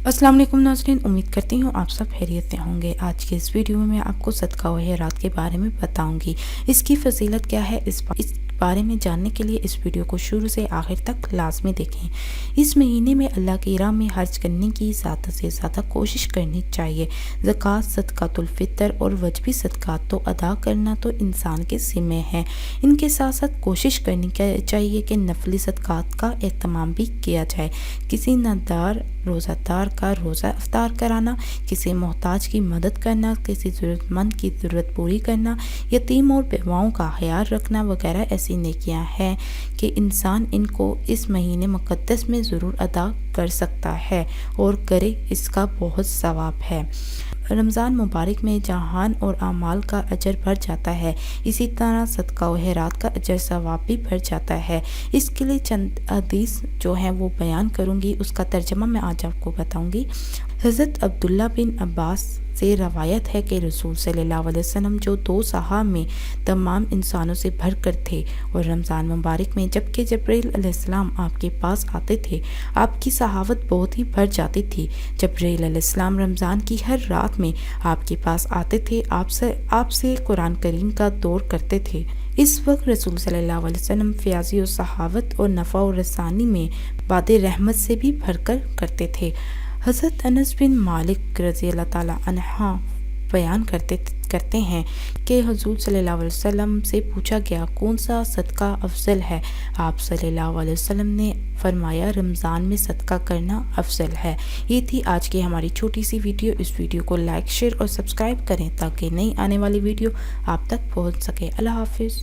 अस्सलाम वालेकुम नाज़रीन, उम्मीद करती हूँ आप सब खैरियत से होंगे। आज के इस वीडियो में मैं आपको सदका व खैरात के बारे में बताऊंगी। इसकी फजीलत क्या है, इस बारे में जानने के लिए इस वीडियो को शुरू से आखिर तक लाजमी देखें। इस महीने में अल्लाह की राह में खर्च करने की ज़्यादा से ज़्यादा कोशिश करनी चाहिए। ज़कात, सदकातुल फितर और वजबी सदकात तो अदा करना तो इंसान के ज़िम्मे है। इनके साथ साथ कोशिश करनी चाहिए कि नफली सदकात का एहतमाम भी किया जाए। किसी नदार रोज़ादार का रोज़ा इफ्तार कराना, किसी मोहताज की मदद करना, किसी ज़रूरतमंद की ज़रूरत पूरी करना, यतीम और बेवाओं का ख्याल रखना वगैरह ऐसी नेकियां हैं कि इंसान इनको इस महीने मुक़द्दस में ज़रूर अदा कर सकता है और करे, इसका बहुत सवाब है। रमज़ान मुबारक में जहान और अमाल का अजर बढ़ जाता है, इसी तरह सदका व खैरात का अजर सवाब भी बढ़ जाता है। इसके लिए चंद हदीस जो हैं वो बयान करूँगी, उसका तर्जमा मैं आज आपको बताऊँगी। हज़रत अब्दुल्ला बिन अब्बास से रवायत है कि रसूल सल्लल्लाहु अलैहि वसल्लम जो दो सहा में तमाम इंसानों से भर कर थे और रमज़ान मुबारक में जबकि जब्राइल अलैहिस्सलाम आपके पास आते थे, आपकी सहावत बहुत ही बढ़ जाती थी। जब्राइल अलैहिस्सलाम रमज़ान की हर रात में आपके पास आते थे, आपसे कुरान करीम का दौर करते थे। इस वक्त रसूल सल्लल्लाहु अलैहि वसल्लम फ़याज़ी और सहावत और नफ़ा और रसानी में बादे रहमत से भी भरकर करते थे। हज़रत अनस बिन मालिक रज़ी अल्लाह ताला अन्हा बयान करते हैं कि हुज़ूर सल्लल्लाहु अलैहि वसल्लम से पूछा गया, कौन सा सदका अफजल है? आप सल्लल्लाहु अलैहि वसल्लम ने फरमाया, रमज़ान में सदका करना अफजल है। ये थी आज की हमारी छोटी सी वीडियो। इस वीडियो को लाइक, शेयर और सब्सक्राइब करें ताकि नई आने वाली वीडियो आप तक पहुंच सके। अल्लाह हाफिज़।